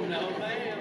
No, ma'am.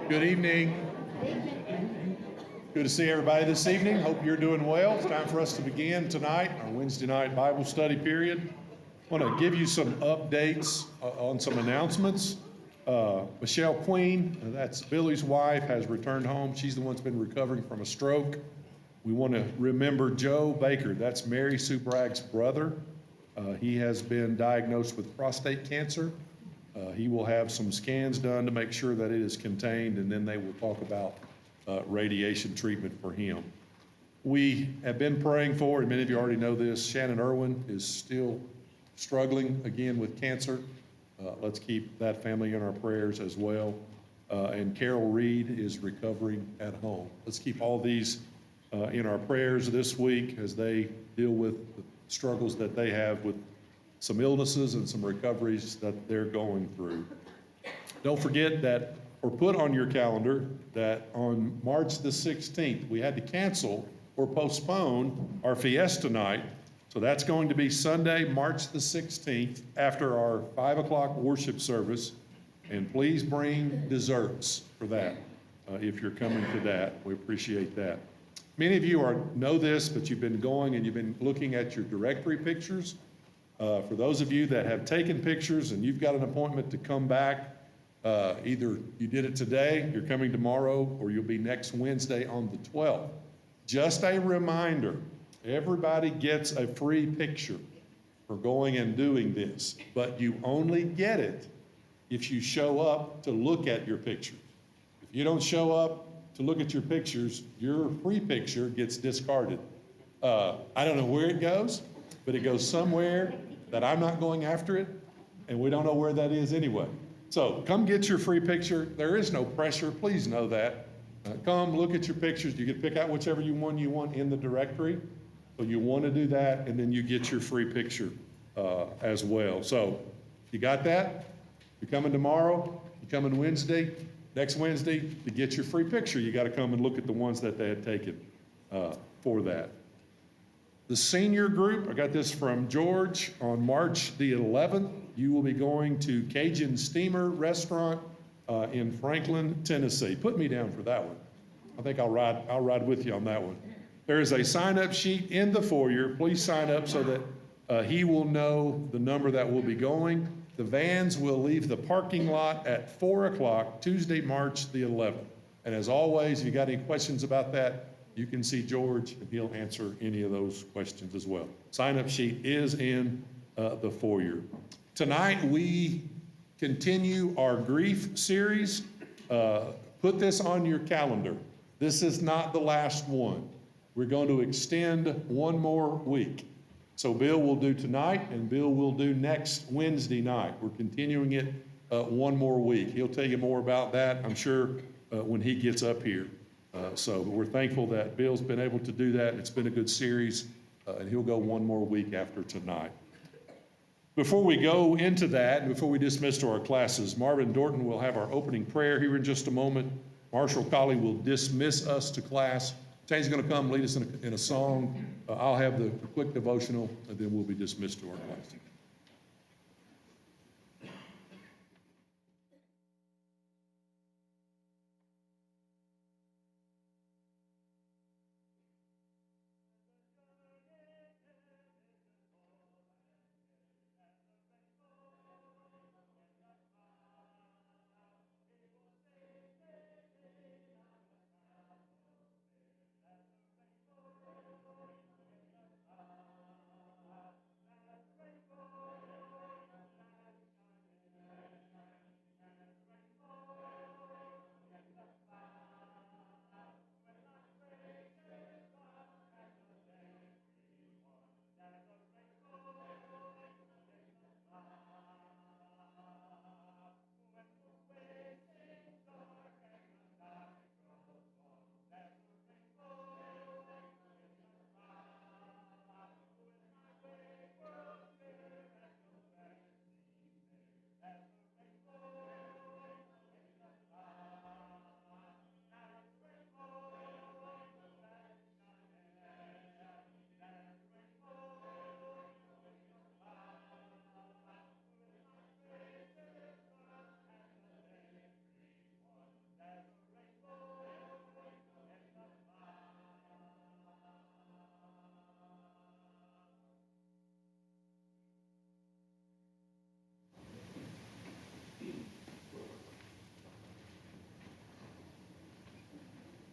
Good evening. Good to see everybody this evening. Hope you're doing well. It's time for us to begin tonight, our Wednesday night Bible study period. I want to give you some updates on some announcements. Michelle Queen, that's Billy's wife, has returned home. She's the one that's been recovering from a stroke. We want to remember Joe Baker. That's Mary Sue Bragg's brother. He has been diagnosed with prostate cancer. He will have some scans done to make sure that it is contained, and then they will talk about radiation treatment for him. We have been praying for, and many of you already know this, Shannon Irwin is still struggling again with cancer. Let's keep that family in our prayers as well. And Carol Reed is recovering at home. Let's keep all these in our prayers this week as they deal with the struggles that they have with some illnesses and some recoveries that they're going through. Don't forget that, or put on your calendar, that on March the 16th, we had to cancel or postpone our fiesta night. So that's going to be Sunday, March the 16th, after our 5 o'clock worship service. And please bring desserts for that if you're coming to that. We appreciate that. Many of you know this, but you've been going and you've been looking at your directory pictures. For those of you that have taken pictures and you've got an appointment to come back, either you did it today, you're coming tomorrow, or you'll be next Wednesday on the 12th. Just a reminder, everybody gets a free picture for going and doing this, but you only get it if you show up to look at your pictures. If you don't show up to look at your pictures, your free picture gets discarded. I don't know where it goes, but it goes somewhere that I'm not going after it, and we don't know where that is anyway. So come get your free picture. There is no pressure, please know that. Come look at your pictures. You can pick out whichever one you want in the directory. So you want to do that, and then you get your free picture as well. So you got that? You're coming tomorrow, you're coming Wednesday. Next Wednesday, to get your free picture, you got to come and look at the ones that they had taken for that. The senior group, I got this from George, on March the 11th, you will be going to Cajun Steamer Restaurant in Franklin, Tennessee. Put me down for that one. I think I'll ride with you on that one. There is a sign-up sheet in the foyer. Please sign up so that he will know the number that will be going. The vans will leave the parking lot at 4 o'clock, Tuesday, March the 11th. And as always, if you got any questions about that, you can see George, and he'll answer any of those questions as well. Sign-up sheet is in the foyer. Tonight, we continue our grief series. Put this on your calendar. This is not the last one. We're going to extend one more week. So Bill will do tonight, and Bill will do next Wednesday night. We're continuing it one more week. He'll tell you more about that, I'm sure, when he gets up here. So we're thankful that Bill's been able to do that. It's been a good series, and he'll go one more week after tonight. Before we go into that, and before we dismiss to our classes, Marvin Dorton will have our opening prayer here in just a moment. Marshall Colley will dismiss us to class. Tane's going to come lead us in a song. I'll have the quick devotional, and then we'll be dismissed to our class.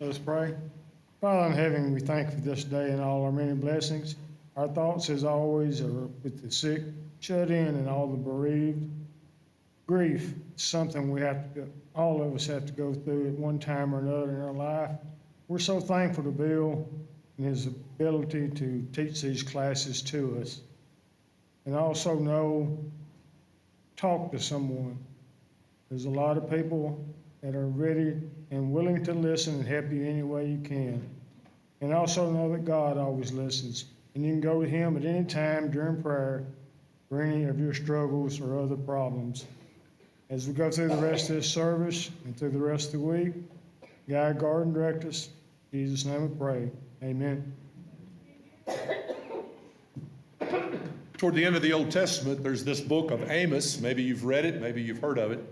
Let's pray. Father in heaven, we thank you for this day and all our many blessings. Our thoughts, as always, are with the sick, shut in, and all the bereaved. Grief is something all of us have to go through at one time or another in our life. We're so thankful to Bill and his ability to teach these classes to us. And also talk to someone. There's a lot of people that are ready and willing to listen and help you any way you can. And also know that God always listens. And you can go to him at any time during prayer for any of your struggles or other problems. As we go through the rest of this service and through the rest of the week, guide, guard, and direct us. In Jesus' name we pray. Amen. Toward the end of the Old Testament, there's this book of Amos. Maybe you've read it, maybe you've heard of it.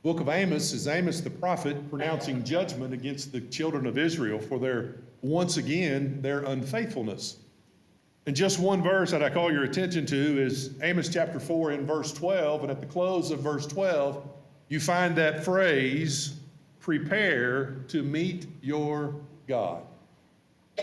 Book of Amos is Amos the prophet pronouncing judgment against the children of Israel for once again, their unfaithfulness. And just one verse that I call your attention to is Amos chapter 4 in verse 12. And at the close of verse 12, you find that phrase, prepare to meet your God.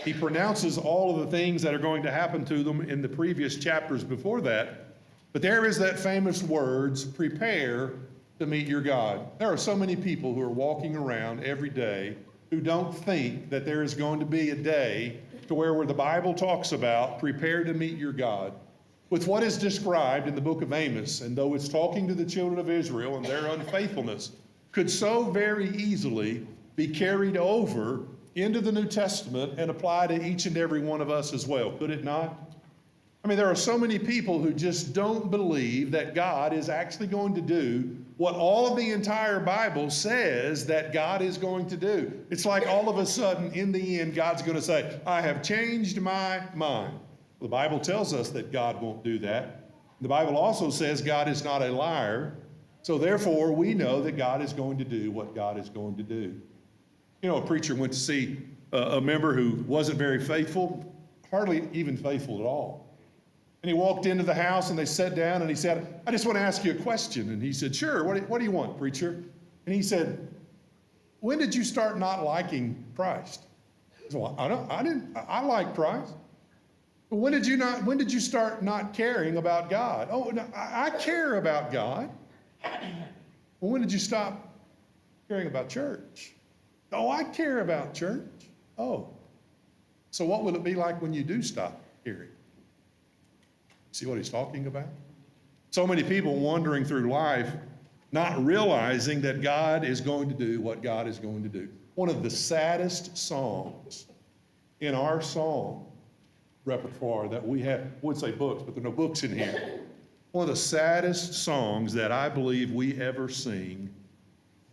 He pronounces all of the things that are going to happen to them in the previous chapters before that. But there is that famous words, prepare to meet your God. There are so many people who are walking around every day who don't think that there is going to be a day to where the Bible talks about prepare to meet your God. With what is described in the book of Amos, and though it's talking to the children of Israel and their unfaithfulness, could so very easily be carried over into the New Testament and apply to each and every one of us as well, could it not? I mean, there are so many people who just don't believe that God is actually going to do what all of the entire Bible says that God is going to do. It's like all of a sudden, in the end, God's going to say, I have changed my mind. The Bible tells us that God won't do that. The Bible also says God is not a liar. So therefore, we know that God is going to do what God is going to do. You know, a preacher went to see a member who wasn't very faithful, hardly even faithful at all. And he walked into the house and they sat down and he said, I just want to ask you a question. And he said, sure, what do you want, preacher? And he said, when did you start not liking Christ? He said, well, I like Christ. But when did you start not caring about God? Oh, no, I care about God. Well, when did you stop caring about church? Oh, I care about church. Oh, so what will it be like when you do stop caring? See what he's talking about? So many people wandering through life, not realizing that God is going to do what God is going to do. One of the saddest songs in our song repertoire that we have, I would say books, but there are no books in here. One of the saddest songs that I believe we ever sing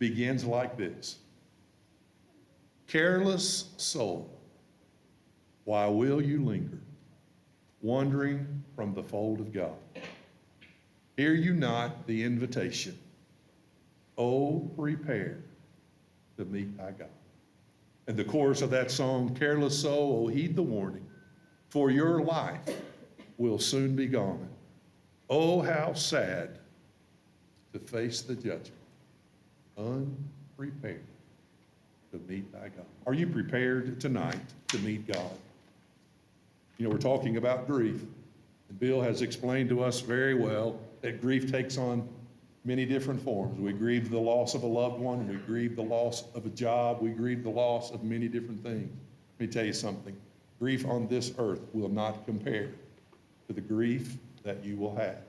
begins like this. Careless soul, why will you linger, wandering from the fold of God? Hear you not the invitation? Oh, prepare to meet thy God. And the chorus of that song, careless soul, oh, heed the warning, for your life will soon be gone. Oh, how sad to face the judgment, unprepared to meet thy God. Are you prepared tonight to meet God? You know, we're talking about grief. And Bill has explained to us very well that grief takes on many different forms. We grieve the loss of a loved one. We grieve the loss of a job. We grieve the loss of many different things. Let me tell you something. Grief on this earth will not compare to the grief that you will have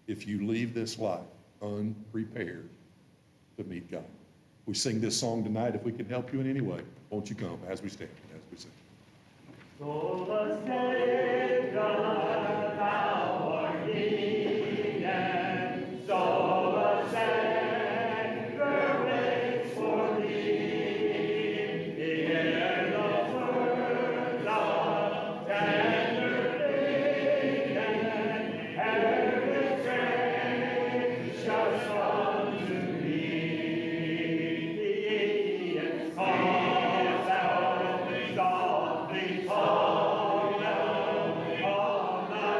if you leave this life unprepared to meet God. We sing this song tonight. If we can help you in any way, won't you come as we stand, as we sing. So the Savior thou art needed, so the Savior waits for thee. Hear those words of tender pleading, every strength shall come to thee. Call softly, softly, call on the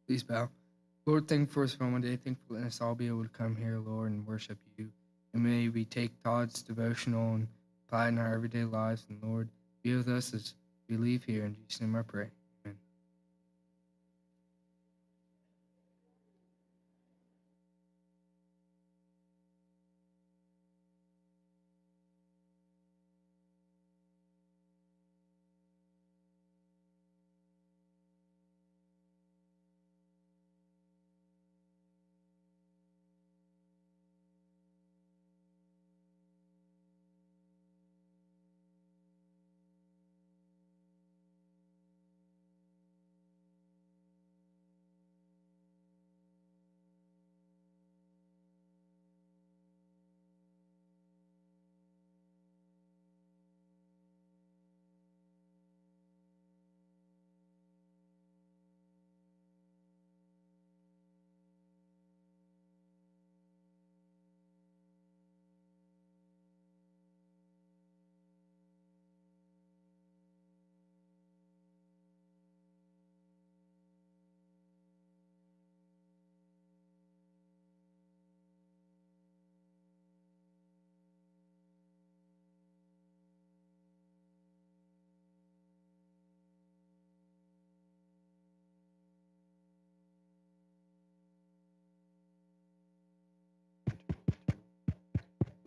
Please bow. Lord, thank you for this moment today. Thank you for letting us all be able to come here, Lord, and worship you. And may we take Todd's devotional and apply it in our everyday lives. And Lord, be with us as we leave here. In Jesus' name I pray. Amen.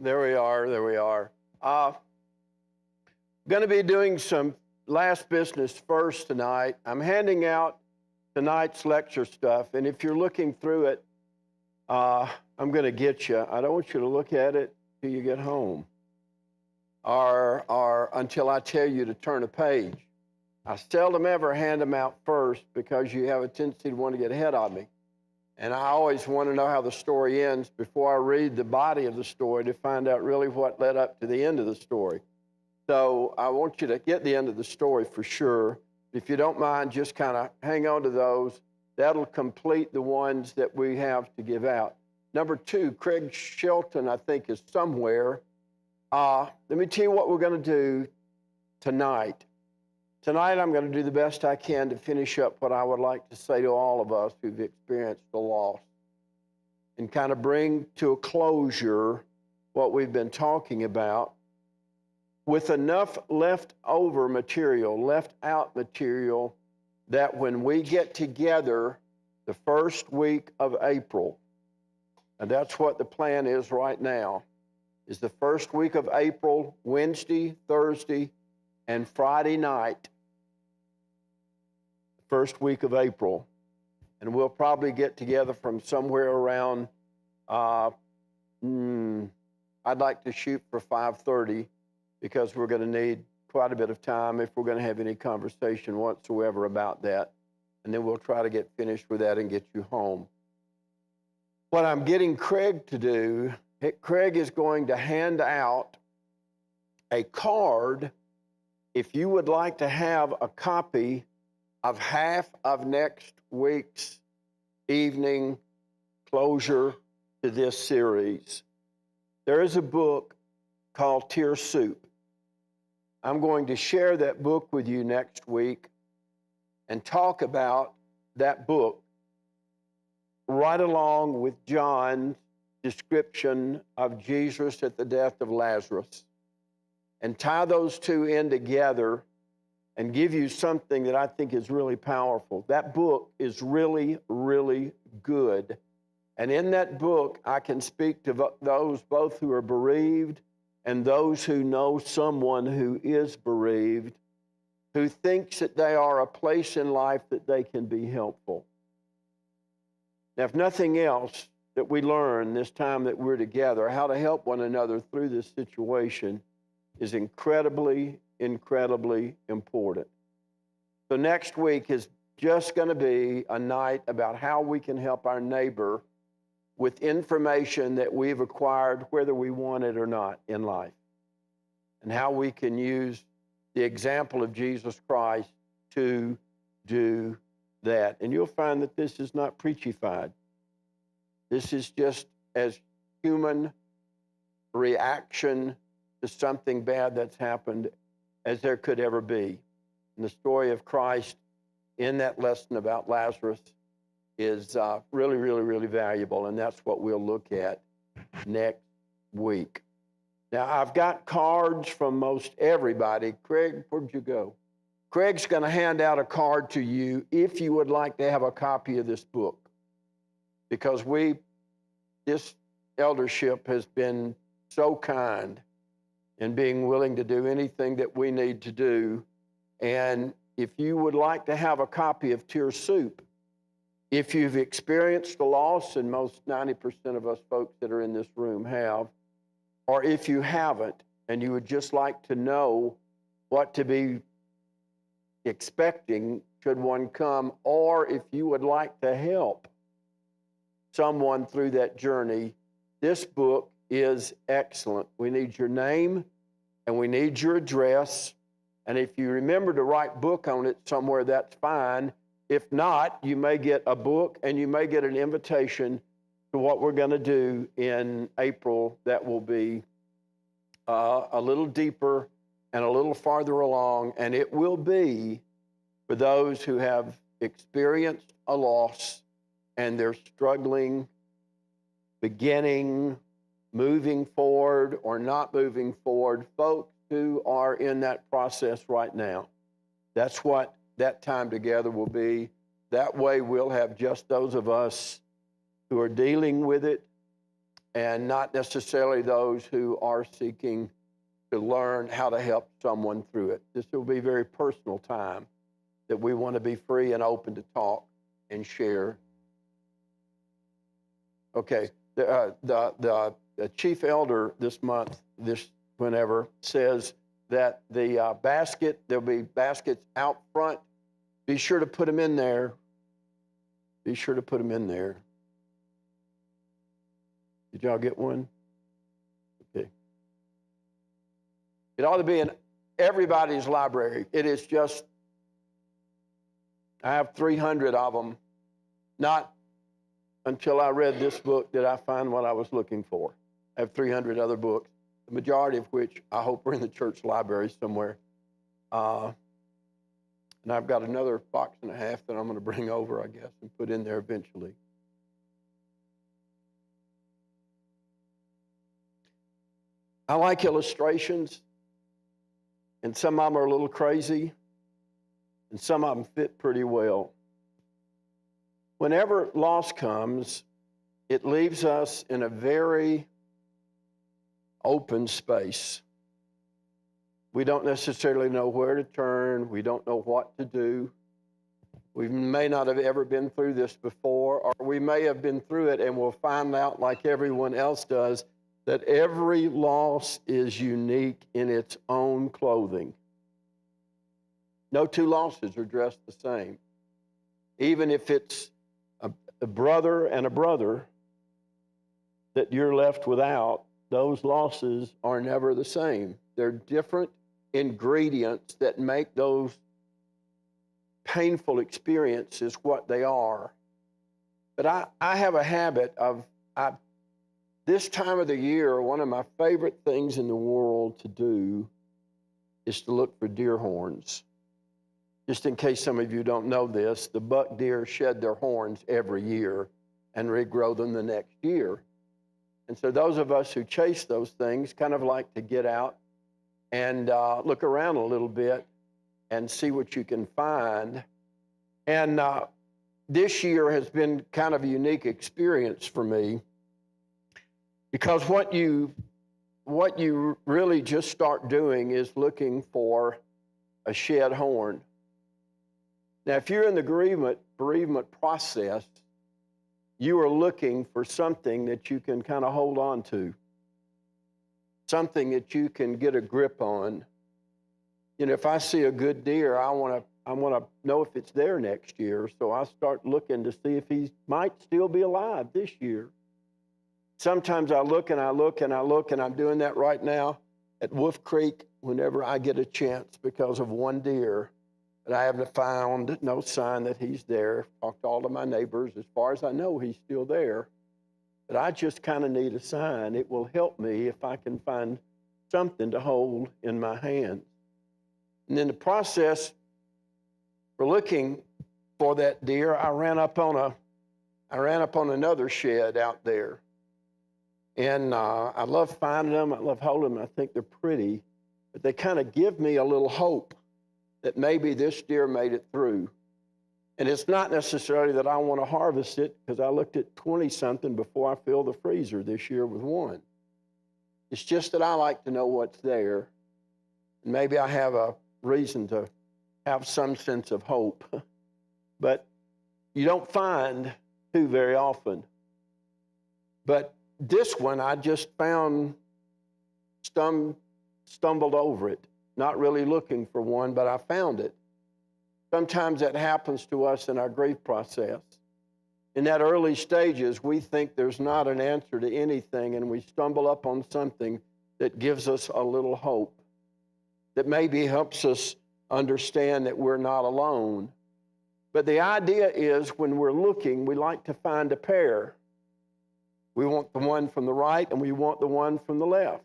There we are. Going to be doing some last business first tonight. I'm handing out tonight's lecture stuff, and if you're looking through it, I'm going to get you. I don't want you to look at it till you get home, or until I tell you to turn a page. I seldom ever hand them out first because you have a tendency to want to get ahead of me. And I always want to know how the story ends before I read the body of the story to find out really what led up to the end of the story. So I want you to get the end of the story for sure. If you don't mind, just kind of hang on to those. That'll complete the ones that we have to give out. Number 2, Craig Shelton, I think, is somewhere. Let me tell you what we're going to do tonight. Tonight, I'm going to do the best I can to finish up what I would like to say to all of us who've experienced the loss and kind of bring to a closure what we've been talking about with enough leftover material, left out material, that when we get together the first week of April, and that's what the plan is right now, is the first week of April, Wednesday, Thursday, and Friday night, first week of April. And we'll probably get together from somewhere around, I'd like to shoot for 5:30 because we're going to need quite a bit of time if we're going to have any conversation whatsoever about that. And then we'll try to get finished with that and get you home. What I'm getting Craig to do, Craig is going to hand out a card if you would like to have a copy of half of next week's evening closure to this series. There is a book called Tear Soup. I'm going to share that book with you next week and talk about that book right along with John's description of Jesus at the death of Lazarus, and tie those two in together and give you something that I think is really powerful. That book is really, really good. And in that book, I can speak to those both who are bereaved and those who know someone who is bereaved, who thinks that they are a place in life that they can be helpful. Now, if nothing else that we learn this time that we're together, how to help one another through this situation is incredibly, incredibly important. So next week is just going to be a night about how we can help our neighbor with information that we've acquired, whether we want it or not in life, and how we can use the example of Jesus Christ to do that. And you'll find that this is not preachified. This is just as human reaction to something bad that's happened as there could ever be. And the story of Christ in that lesson about Lazarus is really, really, really valuable, and that's what we'll look at next week. Now, I've got cards from most everybody. Craig, where'd you go? Craig's going to hand out a card to you if you would like to have a copy of this book, because this eldership has been so kind in being willing to do anything that we need to do. And if you would like to have a copy of Tear Soup, if you've experienced a loss, and most 90% of us folks that are in this room have, or if you haven't and you would just like to know what to be expecting should one come, or if you would like to help someone through that journey, this book is excellent. We need your name and we need your address. And if you remember to write book on it somewhere, that's fine. If not, you may get a book and you may get an invitation to what we're going to do in April that will be a little deeper and a little farther along. And it will be for those who have experienced a loss and they're struggling, beginning, moving forward, or not moving forward, folks who are in that process right now. That's what that time together will be. That way we'll have just those of us who are dealing with it and not necessarily those who are seeking to learn how to help someone through it. This will be a very personal time that we want to be free and open to talk and share. Okay, the chief elder this month, whenever, says that the there'll be baskets out front. Be sure to put them in there. Be sure to put them in there. Did y'all get one? Okay. It ought to be in everybody's library. It is just, I have 300 of them. Not until I read this book did I find what I was looking for. I have 300 other books, the majority of which I hope are in the church library somewhere. And I've got another box and a half that I'm going to bring over, I guess, and put in there eventually. I like illustrations, and some of them are a little crazy, and some of them fit pretty well. Whenever loss comes, it leaves us in a very open space. We don't necessarily know where to turn. We don't know what to do. We may not have ever been through this before, or we may have been through it and we'll find out, like everyone else does, that every loss is unique in its own clothing. No two losses are dressed the same. Even if it's a brother and a brother that you're left without, those losses are never the same. They're different ingredients that make those painful experiences what they are. But I have a habit of, this time of the year, one of my favorite things in the world to do is to look for deer horns. Just in case some of you don't know this, the buck deer shed their horns every year and regrow them the next year. And so those of us who chase those things kind of like to get out and look around a little bit and see what you can find. And this year has been kind of a unique experience for me, because what you really just start doing is looking for a shed horn. Now, if you're in the bereavement process, you are looking for something that you can kind of hold on to, something that you can get a grip on. You know, if I see a good deer, I want to know if it's there next year, so I start looking to see if he might still be alive this year. Sometimes I look and I look and I look, and I'm doing that right now at Wolf Creek whenever I get a chance, because of one deer. But I haven't found no sign that he's there. Talked to all of my neighbors. As far as I know, he's still there. But I just kind of need a sign. It will help me if I can find something to hold in my hand. And in the process for looking for that deer, I ran up on I ran up on another shed out there. And I love finding them. I love holding them. I think they're pretty. But they kind of give me a little hope that maybe this deer made it through. And it's not necessarily that I want to harvest it, because I looked at 20-something before I filled the freezer this year with one. It's just that I like to know what's there. And maybe I have a reason to have some sense of hope. But you don't find two very often. But this one I just found, stumbled over it, not really looking for one, but I found it. Sometimes that happens to us in our grief process. In that early stages, we think there's not an answer to anything, and we stumble up on something that gives us a little hope, that maybe helps us understand that we're not alone. But the idea is, when we're looking, we like to find a pair. We want the one from the right and we want the one from the left.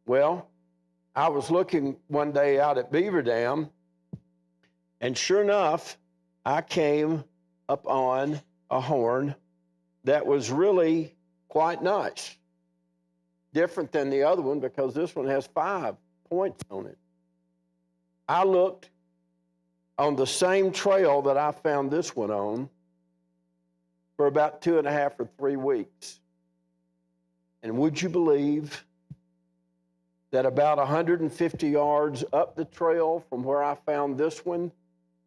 Well, I was looking one day out at Beaver Dam, and sure enough, I came up on a horn that was really quite nice. Different than the other one, because this one has 5 points on it. I looked on the same trail that I found this one on for about 2.5 or 3 weeks. And would you believe that about 150 yards up the trail from where I found this one,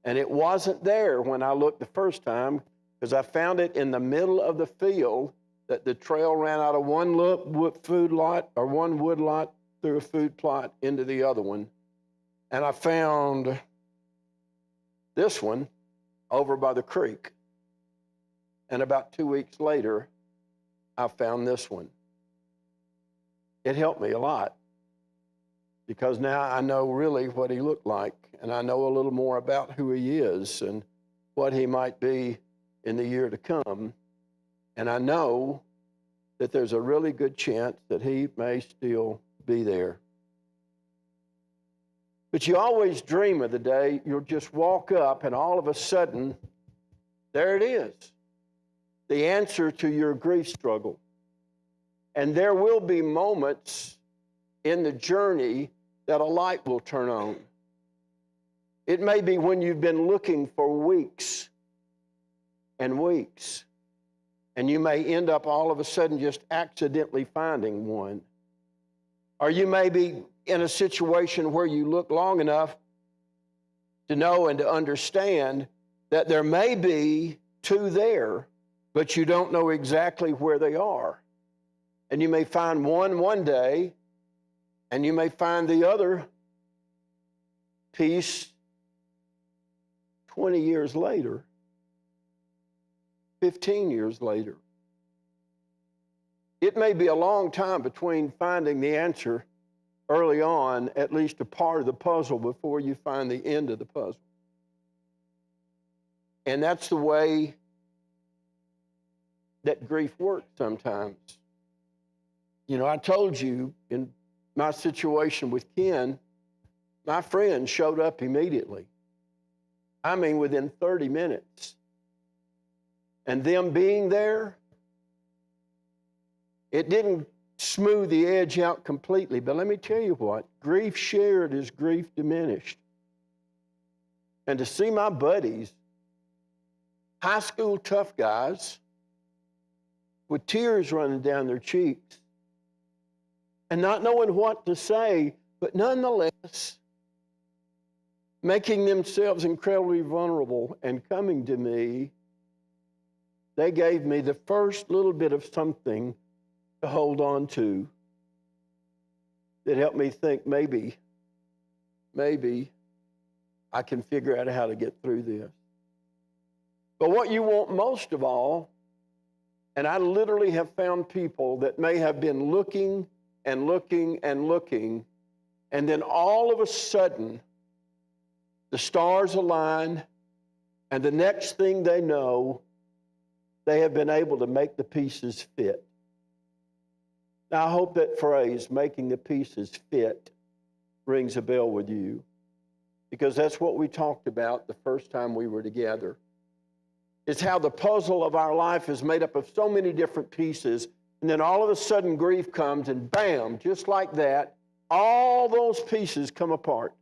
and it wasn't there when I looked the first time, because I found it in the middle of the field, that the trail ran out of one food lot or one wood lot through a food plot into the other one. And I found this one over by the creek. And about 2 weeks later, I found this one. It helped me a lot, because now I know really what he looked like, and I know a little more about who he is and what he might be in the year to come. And I know that there's a really good chance that he may still be there. But you always dream of the day you'll just walk up and all of a sudden, there it is, the answer to your grief struggle. And there will be moments in the journey that a light will turn on. It may be when you've been looking for weeks and weeks, and you may end up all of a sudden just accidentally finding one. Or you may be in a situation where you look long enough to know and to understand that there may be 2 there, but you don't know exactly where they are. And you may find one day, and you may find the other piece 20 years later, 15 years later. It may be a long time between finding the answer early on, at least a part of the puzzle, before you find the end of the puzzle. And that's the way that grief works sometimes. You know, I told you in my situation with Ken, my friend showed up immediately. I mean, within 30 minutes. And them being there, it didn't smooth the edge out completely. But let me tell you what, grief shared is grief diminished. And to see my buddies, high school tough guys, with tears running down their cheeks, and not knowing what to say, but nonetheless making themselves incredibly vulnerable and coming to me, they gave me the first little bit of something to hold on to that helped me think maybe I can figure out how to get through this. But what you want most of all, and I literally have found people that may have been looking and looking and looking, and then all of a sudden, the stars align, and the next thing they know, they have been able to make the pieces fit. Now, I hope that phrase, making the pieces fit, rings a bell with you, because that's what we talked about the first time we were together. is how the puzzle of our life is made up of so many different pieces. And then all of a sudden grief comes and bam, just like that, all those pieces come apart.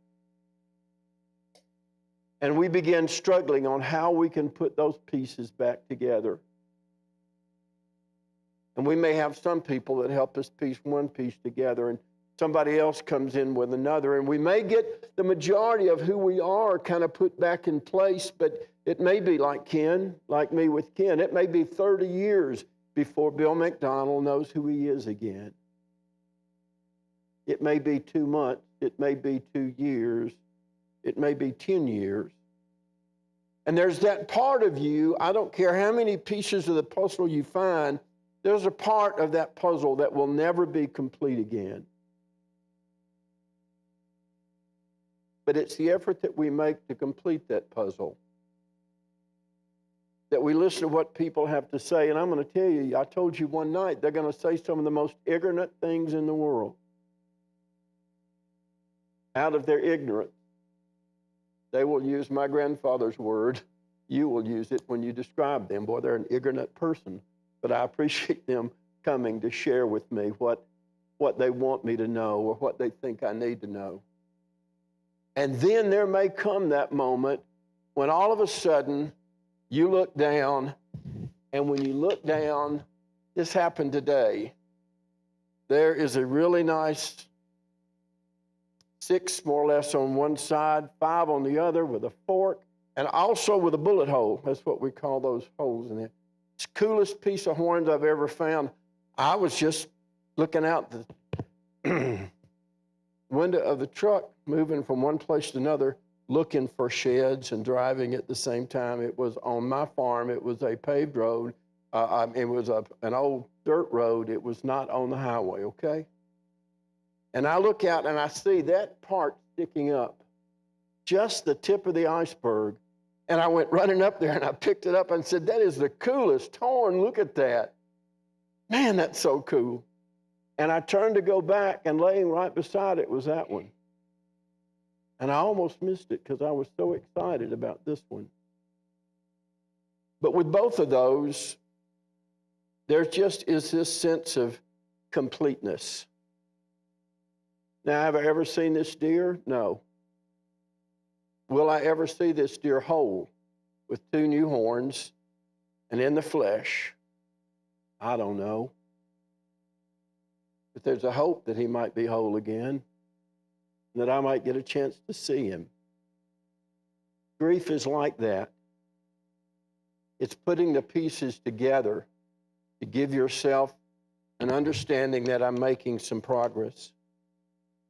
And we begin struggling on how we can put those pieces back together. And we may have some people that help us piece one piece together, and somebody else comes in with another. And we may get the majority of who we are kind of put back in place, but it may be like Ken, like me with Ken. It may be 30 years before Bill McDonald knows who he is again. It may be 2 months. It may be 2 years. It may be 10 years. And there's that part of you, I don't care how many pieces of the puzzle you find, there's a part of that puzzle that will never be complete again. But it's the effort that we make to complete that puzzle, that we listen to what people have to say. And I'm going to tell you, I told you one night, they're going to say some of the most ignorant things in the world. Out of their ignorance, they will use my grandfather's word. You will use it when you describe them. Boy, they're an ignorant person. But I appreciate them coming to share with me what they want me to know or what they think I need to know. And then there may come that moment when all of a sudden you look down, and when you look down, this happened today, there is a really nice 6 more or less on one side, 5 on the other with a fork, and also with a bullet hole. That's what we call those holes in there. It's the coolest piece of horns I've ever found. I was just looking out the window of the truck, moving from one place to another, looking for sheds and driving at the same time. It was on my farm. It was a paved road. It was an old dirt road. It was not on the highway, okay? And I look out and I see that part sticking up, just the tip of the iceberg. And I went running up there and I picked it up and said, that is the coolest horn. Look at that. Man, that's so cool. And I turned to go back, and laying right beside it was that one. And I almost missed it because I was so excited about this one. But with both of those, there just is this sense of completeness. Now, have I ever seen this deer? No. Will I ever see this deer whole with 2 new horns and in the flesh? I don't know. But there's a hope that he might be whole again, and that I might get a chance to see him. Grief is like that. It's putting the pieces together to give yourself an understanding that I'm making some progress.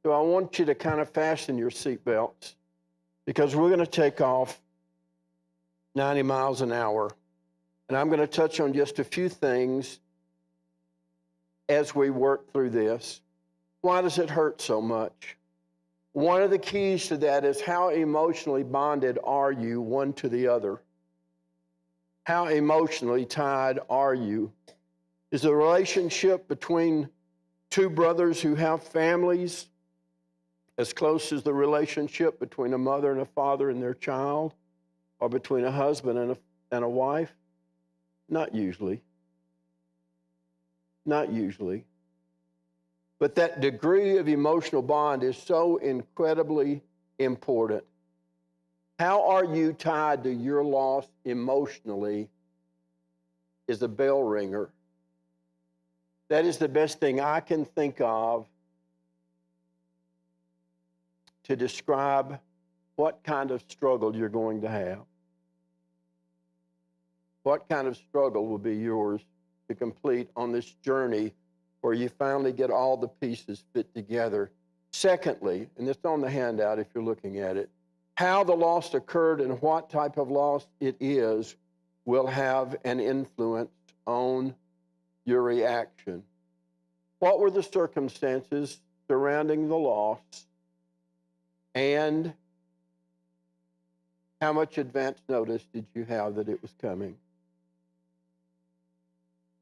So I want you to kind of fasten your seatbelts, because we're going to take off 90 miles an hour. And I'm going to touch on just a few things as we work through this. Why does it hurt so much? One of the keys to that is, how emotionally bonded are you one to the other? How emotionally tied are you? Is the relationship between 2 brothers who have families as close as the relationship between a mother and a father and their child, or between a husband and a wife? Not usually. Not usually. But that degree of emotional bond is so incredibly important. How are you tied to your loss emotionally is a bell ringer. That is the best thing I can think of to describe what kind of struggle you're going to have. What kind of struggle will be yours to complete on this journey where you finally get all the pieces fit together. Secondly, and it's on the handout if you're looking at it, how the loss occurred and what type of loss it is will have an influence on your reaction. What were the circumstances surrounding the loss, and how much advance notice did you have that it was coming?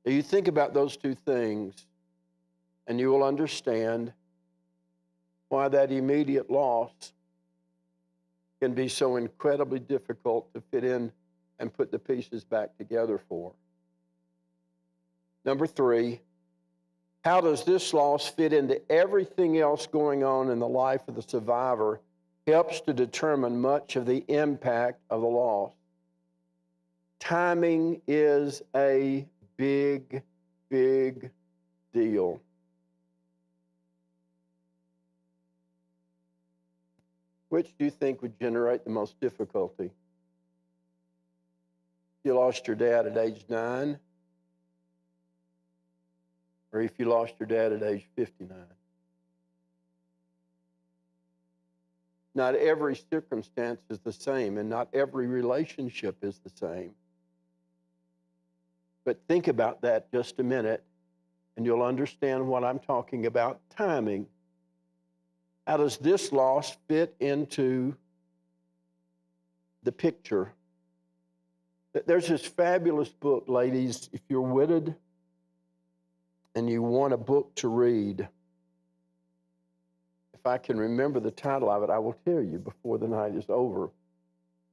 Now, you think about those 2 things, and you will understand why that immediate loss can be so incredibly difficult to fit in and put the pieces back together for. Number 3, how does this loss fit into everything else going on in the life of the survivor helps to determine much of the impact of the loss. Timing is a big, big deal. Which do you think would generate the most difficulty? You lost your dad at age 9, or if you lost your dad at age 59. Not every circumstance is the same, and not every relationship is the same. But think about that just a minute, and you'll understand what I'm talking about. Timing. How does this loss fit into the picture? There's this fabulous book, ladies, if you're wedded and you want a book to read. If I can remember the title of it, I will tell you before the night is over.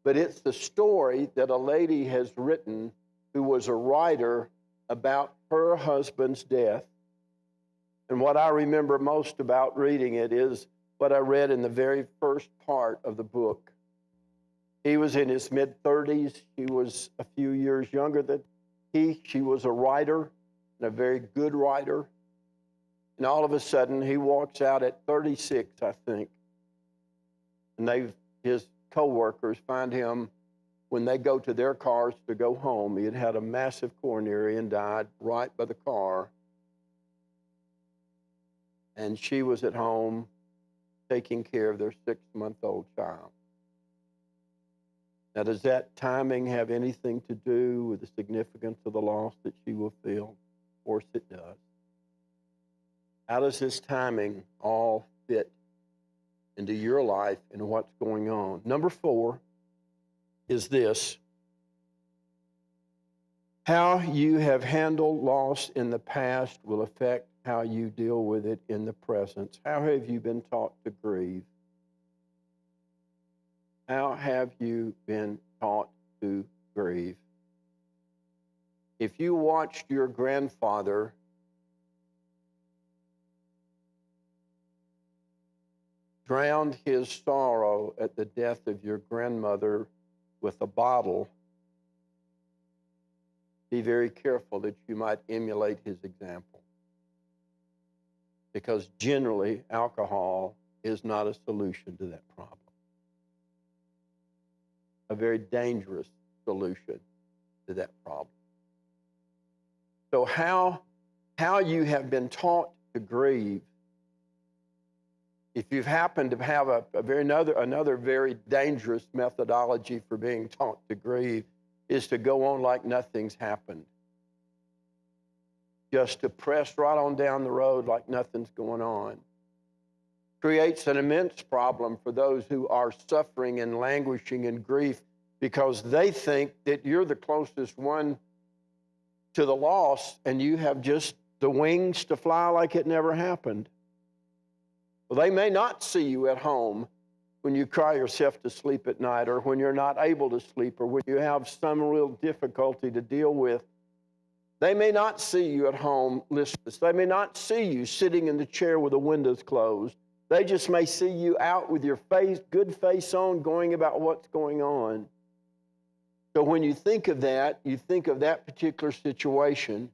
But it's the story that a lady has written who was a writer about her husband's death. And what I remember most about reading it is what I read in the very first part of the book. He was in his mid-30s. She was a few years younger than he. She was a writer, and a very good writer. And all of a sudden, he walks out at 36, I think. And his co-workers find him when they go to their cars to go home. He had had a massive coronary and died right by the car. And she was at home taking care of their 6-month-old child. Now, does that timing have anything to do with the significance of the loss that she will feel? Of course it does. How does this timing all fit into your life and what's going on? Number 4 is this. How you have handled loss in the past will affect how you deal with it in the present. How have you been taught to grieve? How have you been taught to grieve? If you watched your grandfather drown his sorrow at the death of your grandmother with a bottle, be very careful that you might emulate his example. Because generally, alcohol is not a solution to that problem. A very dangerous solution to that problem. So how you have been taught to grieve, if you've happened to have another very dangerous methodology for being taught to grieve, is to go on like nothing's happened. Just to press right on down the road like nothing's going on. Creates an immense problem for those who are suffering and languishing in grief because they think that you're the closest one to the loss and you have just the wings to fly like it never happened. Well, they may not see you at home when you cry yourself to sleep at night, or when you're not able to sleep, or when you have some real difficulty to deal with. They may not see you at home listless. They may not see you sitting in the chair with the windows closed. They just may see you out with your good face on, going about what's going on. So when you think of that, you think of that particular situation.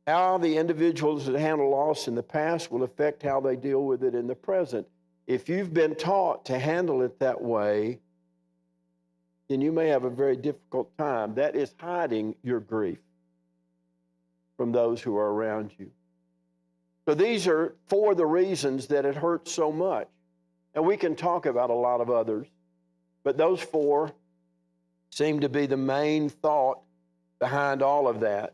How the individuals that handle loss in the past will affect how they deal with it in the present. If you've been taught to handle it that way, then you may have a very difficult time. That is hiding your grief from those who are around you. So these are 4 of the reasons that it hurts so much. And we can talk about a lot of others, but those 4 seem to be the main thought behind all of that.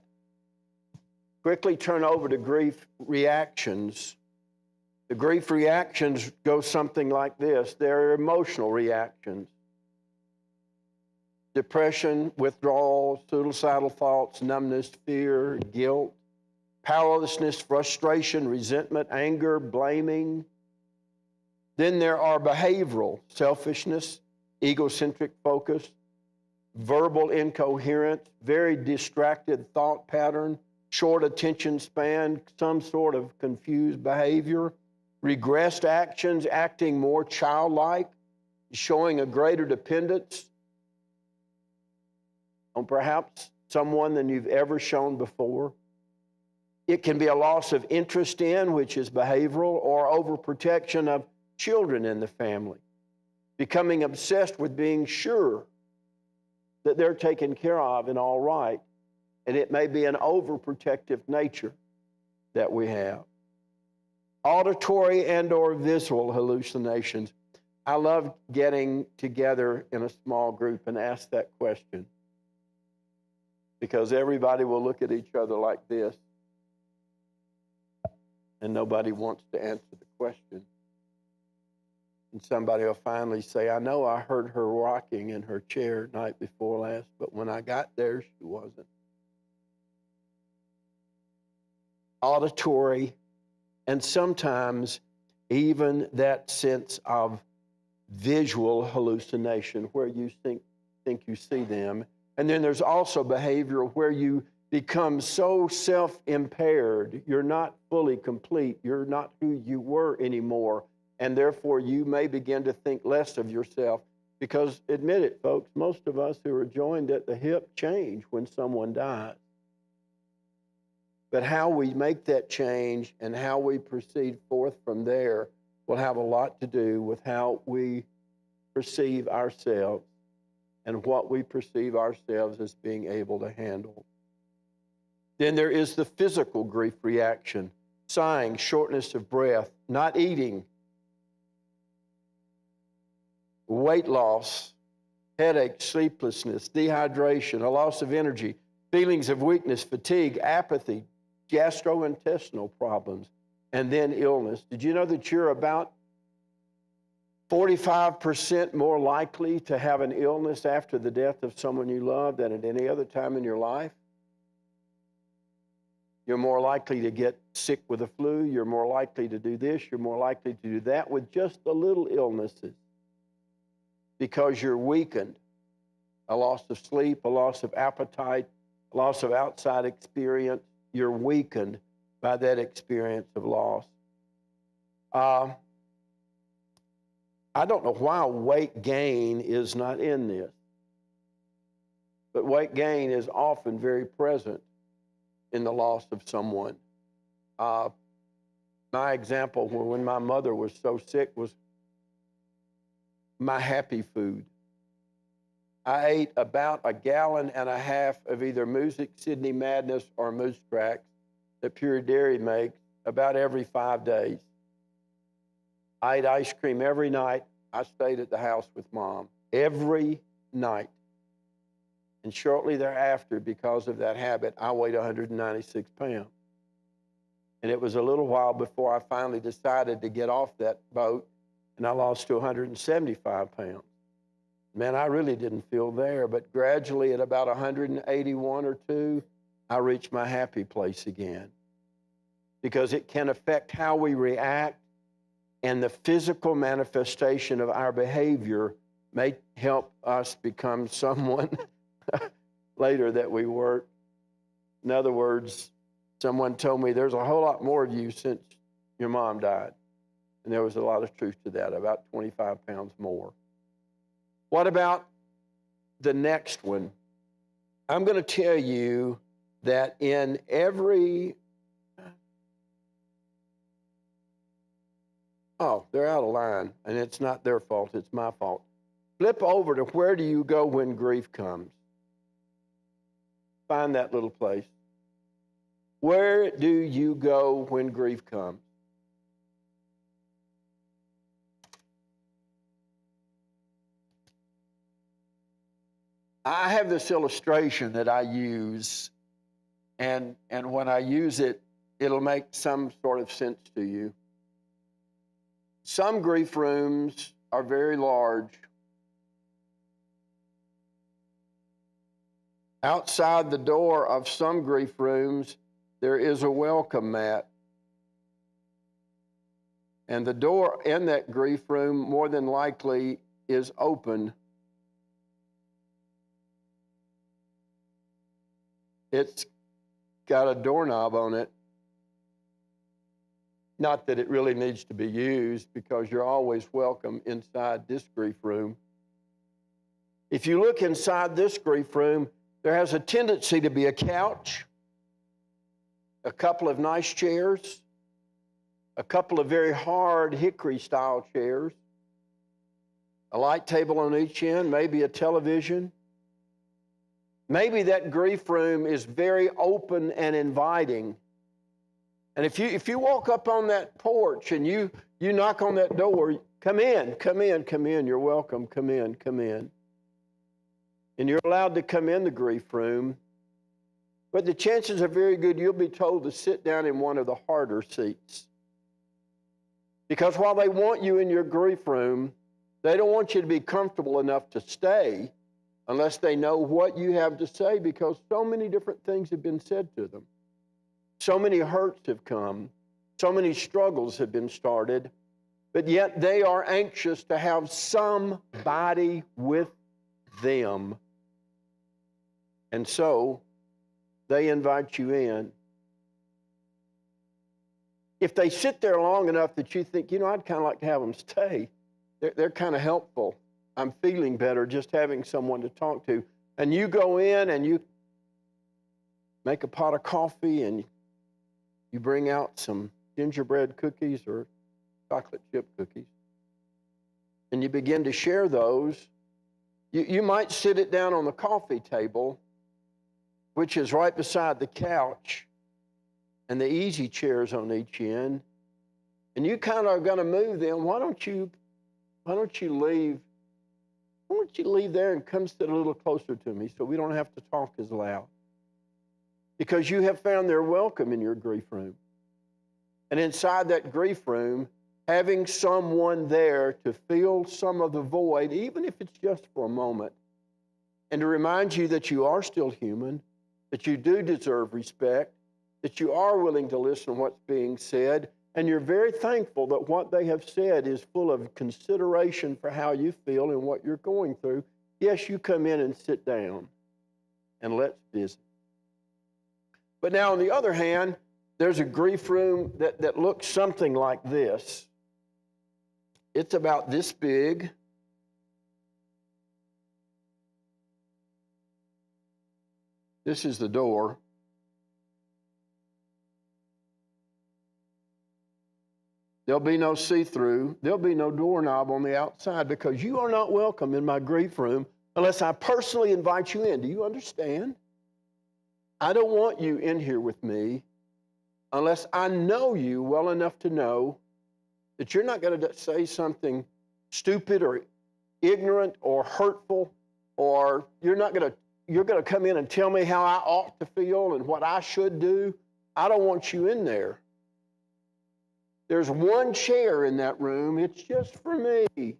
Quickly turn over to grief reactions. The grief reactions go something like this. They're emotional reactions. Depression, withdrawal, suicidal thoughts, numbness, fear, guilt, powerlessness, frustration, resentment, anger, blaming. Then there are behavioral, selfishness, egocentric focus, verbal incoherence, very distracted thought pattern, short attention span, some sort of confused behavior, regressed actions, acting more childlike, showing a greater dependence on perhaps someone than you've ever shown before. It can be a loss of interest in, which is behavioral, or overprotection of children in the family, becoming obsessed with being sure that they're taken care of and all right. And it may be an overprotective nature that we have. Auditory and or visual hallucinations. I love getting together in a small group and ask that question, because everybody will look at each other like this and nobody wants to answer the question. And somebody will finally say, I know I heard her rocking in her chair night before last, but when I got there, she wasn't. Auditory, and sometimes even that sense of visual hallucination where you think you see them. And then there's also behavior where you become so self-impaired, you're not fully complete, you're not who you were anymore, and therefore you may begin to think less of yourself. Because admit it, folks, most of us who are joined at the hip change when someone dies. But how we make that change and how we proceed forth from there will have a lot to do with how we perceive ourselves and what we perceive ourselves as being able to handle. Then there is the physical grief reaction: sighing, shortness of breath, not eating, weight loss, headache, sleeplessness, dehydration, a loss of energy, feelings of weakness, fatigue, apathy, gastrointestinal problems, and then illness. Did you know that you're about 45% more likely to have an illness after the death of someone you love than at any other time in your life? You're more likely to get sick with the flu. You're more likely to do this. You're more likely to do that with just the little illnesses because you're weakened. A loss of sleep, a loss of appetite, a loss of outside experience. You're weakened by that experience of loss. I don't know why weight gain is not in this, but weight gain is often very present in the loss of someone. My example, when my mother was so sick, was my happy food. I ate about 1.5 gallons of either Music, Sydney Madness, or Moose Tracks that Pure Dairy makes about every 5 days. I ate ice cream every night. I stayed at the house with Mom every night. And shortly thereafter, because of that habit, I weighed 196 pounds. And it was a little while before I finally decided to get off that boat, and I lost to 175 pounds. Man, I really didn't feel there, but gradually at about 181 or 2, I reached my happy place again. Because it can affect how we react, and the physical manifestation of our behavior may help us become someone later that we weren't. In other words, someone told me there's a whole lot more of you since your mom died. And there was a lot of truth to that, about 25 pounds more. What about the next one? I'm going to tell you that in every... Oh, they're out of line, and it's not their fault, it's my fault. Flip over to where do you go when grief comes? Find that little place. Where do you go when grief comes? I have this illustration that I use, and when I use it, it'll make some sort of sense to you. Some grief rooms are very large. Outside the door of some grief rooms, there is a welcome mat. And the door in that grief room more than likely is open. It's got a doorknob on it. Not that it really needs to be used, because you're always welcome inside this grief room. If you look inside this grief room, there has a tendency to be a couch, a couple of nice chairs, a couple of very hard hickory-style chairs, a light table on each end, maybe a television. Maybe that grief room is very open and inviting. And if you walk up on that porch and you knock on that door, come in, come in, come in, you're welcome, come in, come in. And you're allowed to come in the grief room, but the chances are very good you'll be told to sit down in one of the harder seats. Because while they want you in your grief room, they don't want you to be comfortable enough to stay unless they know what you have to say, because so many different things have been said to them. So many hurts have come. So many struggles have been started. But yet they are anxious to have somebody with them. And so they invite you in. If they sit there long enough that you think, I'd kind of like to have them stay, they're kind of helpful. I'm feeling better just having someone to talk to. And you go in and you make a pot of coffee and you bring out some gingerbread cookies or chocolate chip cookies. And you begin to share those. You might sit it down on the coffee table, which is right beside the couch, and the easy chairs on each end. And you kind of are going to move them. Why don't you leave there and come sit a little closer to me so we don't have to talk as loud? Because you have found their welcome in your grief room. And inside that grief room, having someone there to fill some of the void, even if it's just for a moment, and to remind you that you are still human, that you do deserve respect, that you are willing to listen to what's being said, and you're very thankful that what they have said is full of consideration for how you feel and what you're going through. Yes, you come in and sit down, and let's visit. But now, on the other hand, there's a grief room that looks something like this. It's about this big. This is the door. There'll be no see-through. There'll be no doorknob on the outside, because you are not welcome in my grief room unless I personally invite you in. Do you understand? I don't want you in here with me unless I know you well enough to know that you're not going to say something stupid or ignorant or hurtful, or you're going to come in and tell me how I ought to feel and what I should do. I don't want you in there. There's one chair in that room. It's just for me.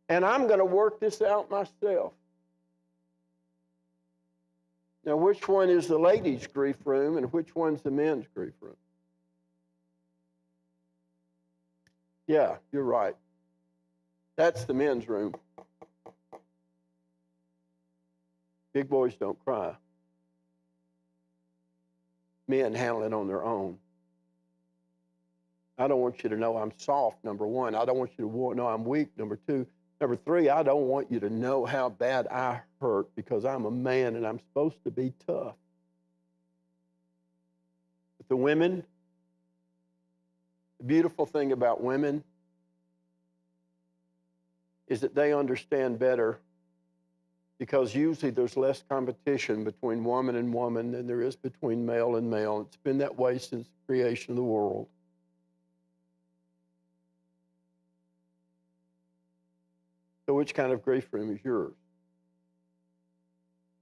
And I'm going to work this out myself. Now, which one is the ladies' grief room and which one's the men's grief room? Yeah, you're right. That's the men's room. Big boys don't cry. Men handle it on their own. I don't want you to know I'm soft, number one. I don't want you to know I'm weak, number two. Number three, I don't want you to know how bad I hurt, because I'm a man and I'm supposed to be tough. But the women, the beautiful thing about women is that they understand better, because usually there's less competition between woman and woman than there is between male and male. It's been that way since the creation of the world. So which kind of grief room is yours?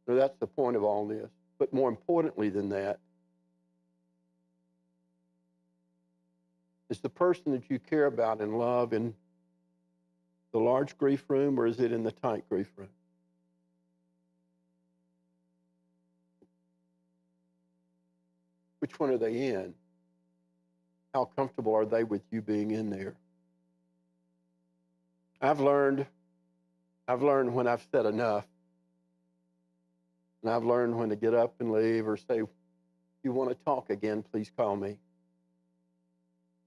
So that's the point of all this. But more importantly than that, is the person that you care about and love in the large grief room, or is it in the tight grief room? Which one are they in? How comfortable are they with you being in there? I've learned when I've said enough And I've learned when to get up and leave or say, if you want to talk again, please call me.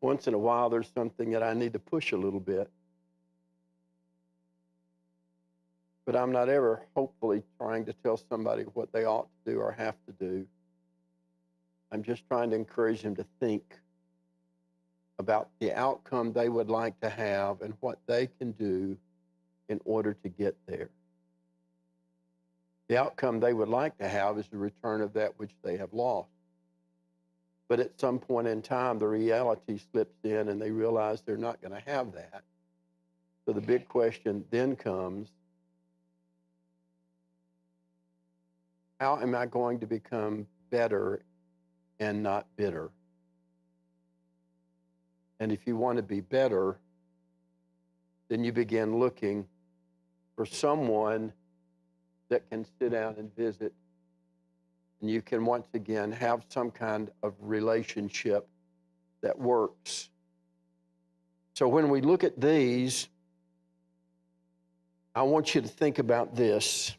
Once in a while, there's something that I need to push a little bit. But I'm not ever hopefully trying to tell somebody what they ought to do or have to do. I'm just trying to encourage them to think about the outcome they would like to have and what they can do in order to get there. The outcome they would like to have is the return of that which they have lost. But at some point in time, the reality slips in and they realize they're not going to have that. So the big question then comes, how am I going to become better and not bitter? And if you want to be better, then you begin looking for someone that can sit down and visit. And you can once again have some kind of relationship that works. So when we look at these, I want you to think about this.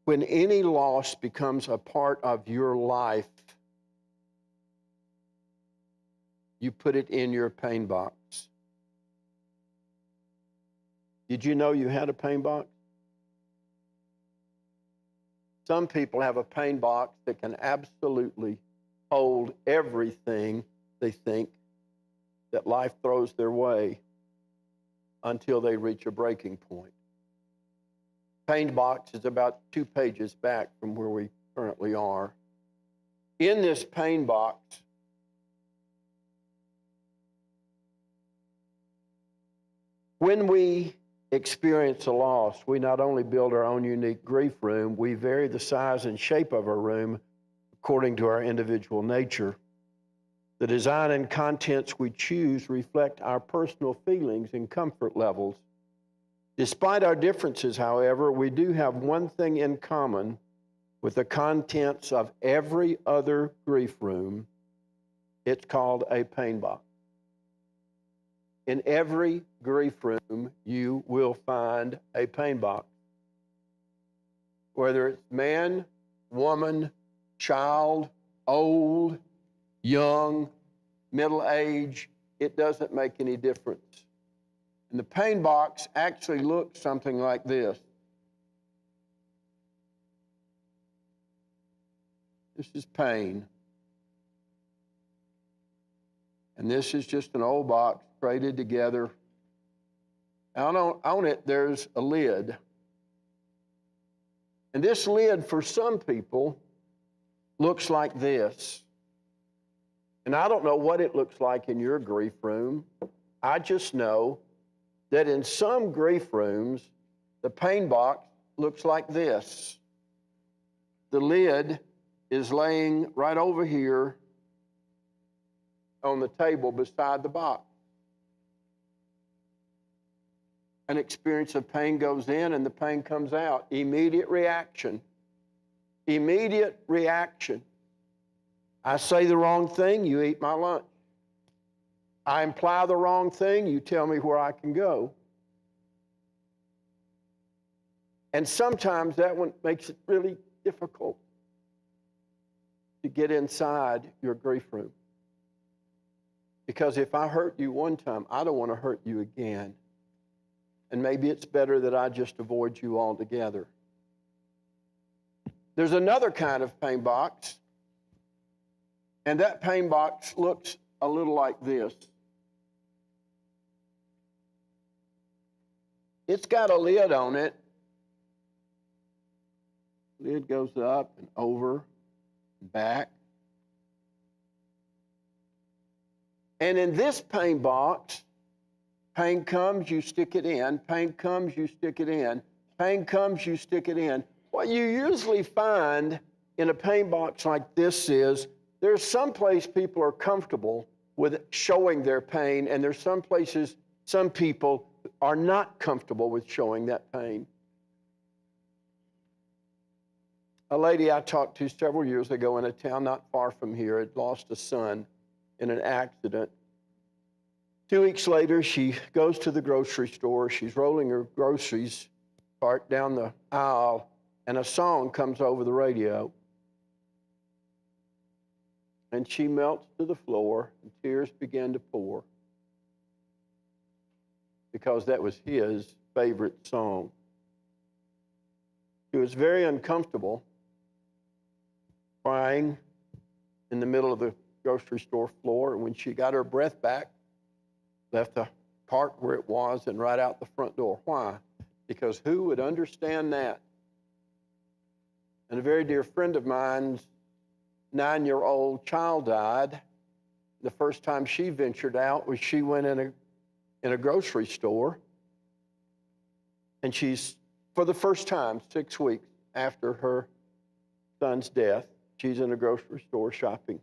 When any loss becomes a part of your life, you put it in your pain box. Did you know you had a pain box? Some people have a pain box that can absolutely hold everything they think that life throws their way until they reach a breaking point. Pain box is about 2 pages back from where we currently are. In this pain box, when we experience a loss, we not only build our own unique grief room, we vary the size and shape of our room according to our individual nature. The design and contents we choose reflect our personal feelings and comfort levels. Despite our differences, however, we do have one thing in common with the contents of every other grief room. It's called a pain box. In every grief room, you will find a pain box. Whether it's man, woman, child, old, young, middle age, it doesn't make any difference. And the pain box actually looks something like this. This is pain. And this is just an old box braided together. On it, there's a lid. And this lid, for some people, looks like this. And I don't know what it looks like in your grief room. I just know that in some grief rooms, the pain box looks like this. The lid is laying right over here on the table beside the box. An experience of pain goes in and the pain comes out. Immediate reaction. Immediate reaction. I say the wrong thing, you eat my lunch. I imply the wrong thing, you tell me where I can go. And sometimes that one makes it really difficult to get inside your grief room. Because if I hurt you one time, I don't want to hurt you again. And maybe it's better that I just avoid you altogether. There's another kind of pain box, and that pain box looks a little like this. It's got a lid on it. Lid goes up and over and back. And in this pain box, pain comes, you stick it in. Pain comes, you stick it in. Pain comes, you stick it in. What you usually find in a pain box like this is there's some place people are comfortable with showing their pain, and there's some places some people are not comfortable with showing that pain. A lady I talked to several years ago in a town not far from here had lost a son in an accident. 2 weeks later, she goes to the grocery store. She's rolling her groceries cart down the aisle, and a song comes over the radio. And she melts to the floor, and tears begin to pour because that was his favorite song. She was very uncomfortable, crying in the middle of the grocery store floor. And when she got her breath back, left the cart where it was and right out the front door. Why? Because who would understand that? And a very dear friend of mine's 9-year-old child died. The first time she ventured out was she went in a grocery store, and she's, for the first time, 6 weeks after her son's death, she's in a grocery store shopping.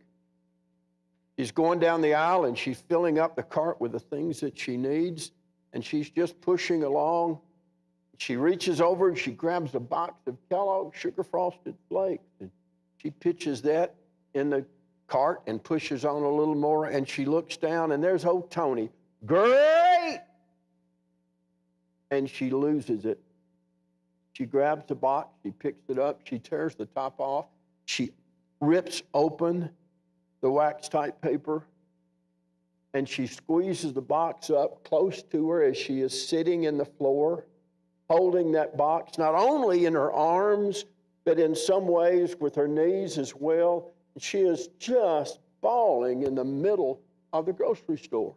She's going down the aisle, and she's filling up the cart with the things that she needs, and she's just pushing along. She reaches over and she grabs a box of Kellogg's Sugar Frosted Flakes, and she pitches that in the cart and pushes on a little more, and she looks down, and there's old Tony. Great! And she loses it. She grabs the box, she picks it up, she tears the top off, she rips open the wax-type paper, and she squeezes the box up close to her as she is sitting in the floor, holding that box not only in her arms, but in some ways with her knees as well. She is just bawling in the middle of the grocery store.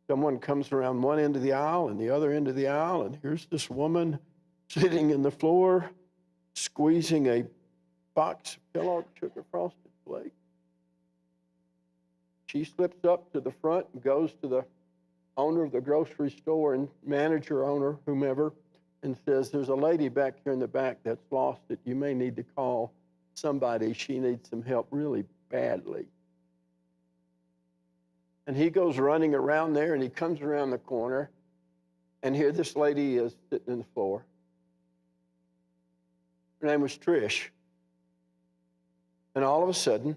Someone comes around one end of the aisle and the other end of the aisle, and here's this woman sitting in the floor, squeezing a box of Kellogg's Sugar Frosted Flakes. She slips up to the front and goes to the owner of the grocery store and manager, owner, whomever, and says, there's a lady back here in the back that's lost it. You may need to call somebody. She needs some help really badly. And he goes running around there, and he comes around the corner, and here this lady is sitting on the floor. Her name was Trish. And all of a sudden,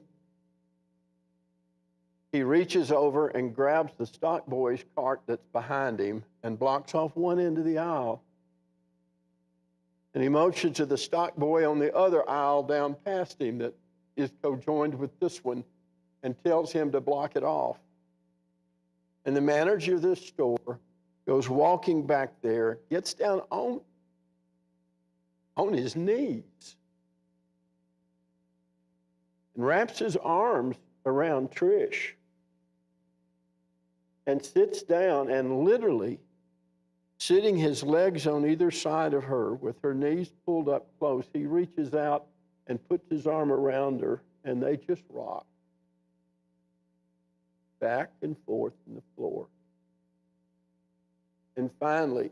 he reaches over and grabs the stock boy's cart that's behind him and blocks off one end of the aisle. And he motions to the stock boy on the other aisle down past him that is co-joined with this one and tells him to block it off. And the manager of this store goes walking back there, gets down on his knees, and wraps his arms around Trish and sits down, and literally sitting his legs on either side of her with her knees pulled up close, he reaches out and puts his arm around her, and they just rock back and forth on the floor. And finally,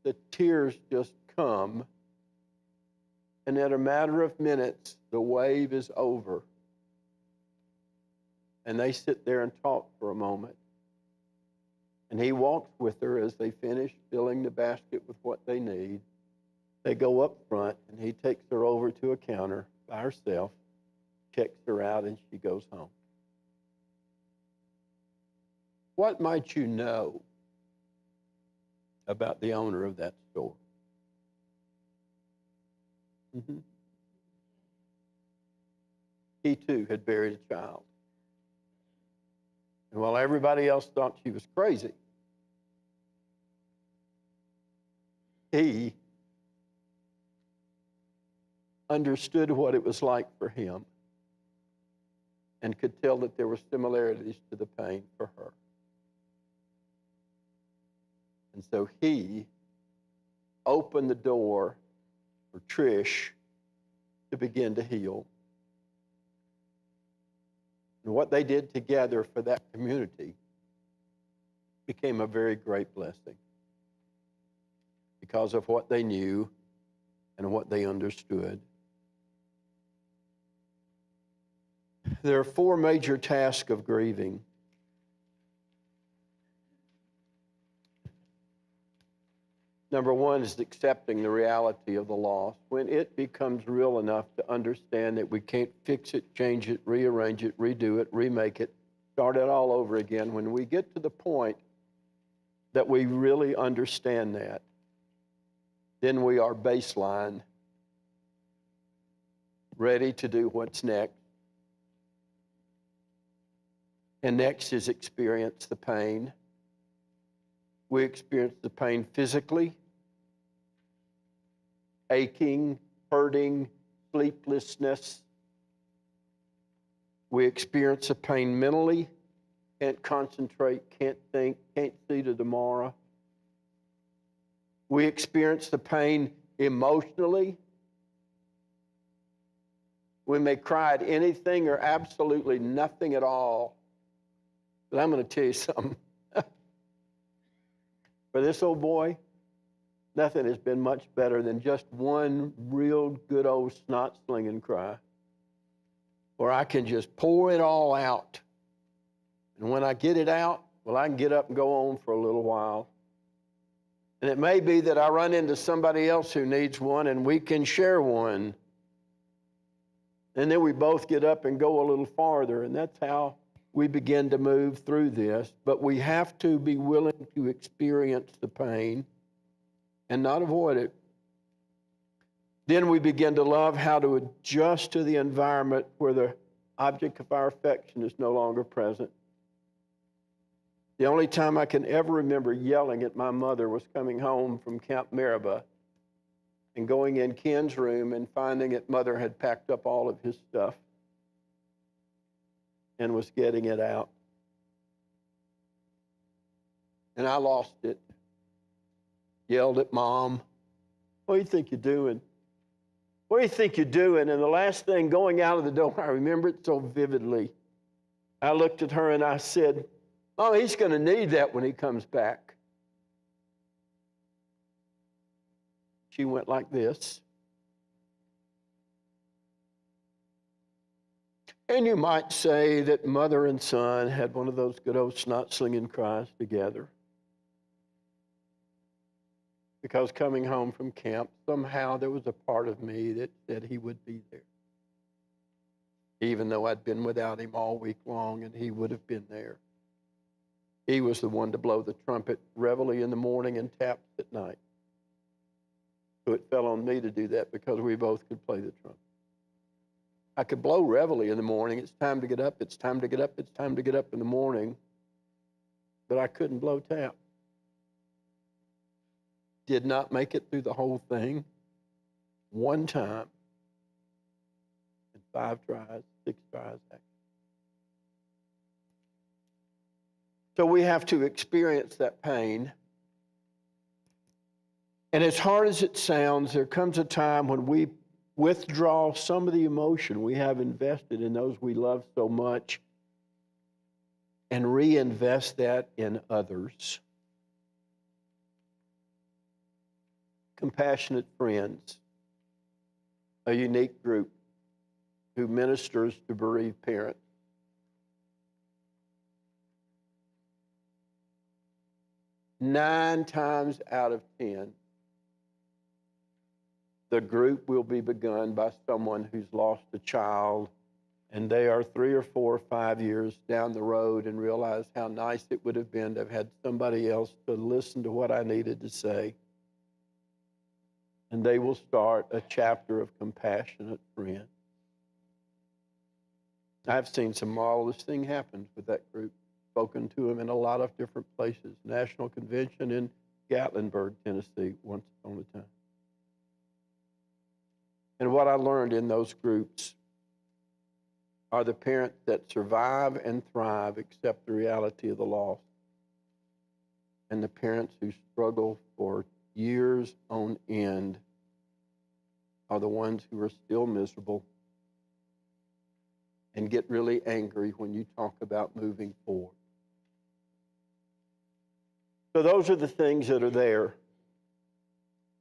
the tears just come, and in a matter of minutes, the wave is over. And they sit there and talk for a moment. And he walks with her as they finish filling the basket with what they need. They go up front, and he takes her over to a counter by herself, checks her out, and she goes home. What might you know about the owner of that store? He too had buried a child. And while everybody else thought she was crazy, he understood what it was like for him and could tell that there were similarities to the pain for her. And so he opened the door for Trish to begin to heal. And what they did together for that community became a very great blessing because of what they knew and what they understood. There are 4 major tasks of grieving. Number 1 is accepting the reality of the loss. When it becomes real enough to understand that we can't fix it, change it, rearrange it, redo it, remake it, start it all over again, when we get to the point that we really understand that, Then we are baseline, ready to do what's next. And next is experience the pain. We experience the pain physically, aching, hurting, sleeplessness. We experience the pain mentally, can't concentrate, can't think, can't see to tomorrow. We experience the pain emotionally. We may cry at anything or absolutely nothing at all. But I'm going to tell you something. For this old boy, nothing has been much better than just one real good old snot-slinging cry, where I can just pour it all out. And when I get it out, well, I can get up and go on for a little while. And it may be that I run into somebody else who needs one, and we can share one. And then we both get up and go a little farther, and that's how we begin to move through this. But we have to be willing to experience the pain and not avoid it. Then we begin to love how to adjust to the environment where the object of our affection is no longer present. The only time I can ever remember yelling at my mother was coming home from Camp Maribah and going in Ken's room and finding that Mother had packed up all of his stuff and was getting it out. And I lost it. Yelled at Mom, "What do you think you're doing? What do you think you're doing?" And the last thing going out of the door, I remember it so vividly. I looked at her and I said, "Oh, he's going to need that when he comes back." She went like this. And you might say that mother and son had one of those good old snot-slinging cries together. Because coming home from camp, somehow there was a part of me that said he would be there. Even though I'd been without him all week long, and he would have been there. He was the one to blow the trumpet reveille in the morning and taps at night. So it fell on me to do that because we both could play the trumpet. I could blow reveille in the morning. It's time to get up. It's time to get up. It's time to get up in the morning. But I couldn't blow tap. Did not make it through the whole thing. One time. And 5 tries, 6 tries. So we have to experience that pain. And as hard as it sounds, there comes a time when we withdraw some of the emotion we have invested in those we love so much and reinvest that in others. Compassionate Friends, a unique group who ministers to bereaved parents. Nine times out of 10, the group will be begun by someone who's lost a child, and they are 3 or 4 or 5 years down the road and realize how nice it would have been to have had somebody else to listen to what I needed to say. And they will start a chapter of Compassionate Friends. I've seen some marvelous things happen with that group. Spoken to them in a lot of different places. National Convention in Gatlinburg, Tennessee, once upon a time. And what I learned in those groups are the parents that survive and thrive, accept the reality of the loss, and the parents who struggle for years on end are the ones who are still miserable and get really angry when you talk about moving forward. So those are the things that are there.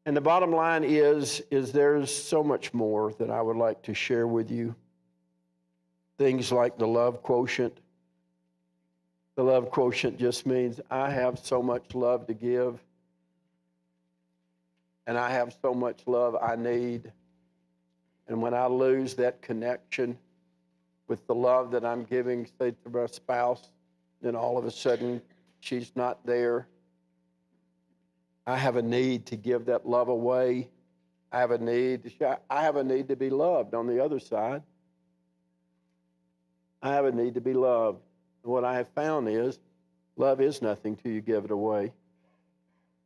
And the bottom line is there's so much more that I would like to share with you. Things like the love quotient. The love quotient just means I have so much love to give, and I have so much love I need. And when I lose that connection with the love that I'm giving, say, to my spouse, then all of a sudden she's not there. I have a need to give that love away. I have a need to share. I have a need to be loved on the other side. I have a need to be loved. And what I have found is love is nothing till you give it away.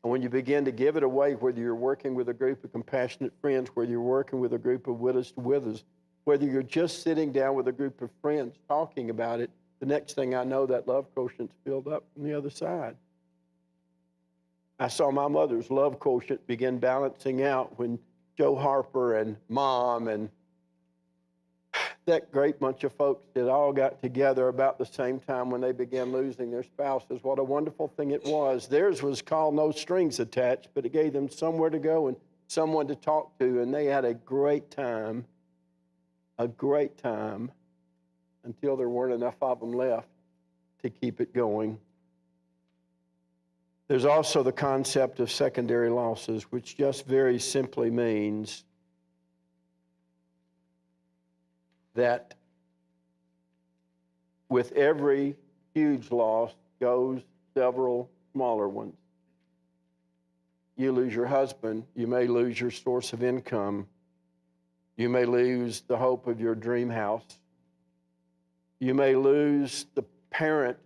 And when you begin to give it away, whether you're working with a group of compassionate friends, whether you're working with a group of widows to widows, whether you're just sitting down with a group of friends talking about it, the next thing I know, that love quotient's filled up from the other side. I saw my mother's love quotient begin balancing out when Joe Harper and Mom and that great bunch of folks that all got together about the same time when they began losing their spouses. What a wonderful thing it was. Theirs was called No Strings Attached, but it gave them somewhere to go and someone to talk to, and they had a great time until there weren't enough of them left to keep it going. There's also the concept of secondary losses, which just very simply means that with every huge loss goes several smaller ones. You lose your husband, you may lose your source of income, you may lose the hope of your dream house, you may lose the parent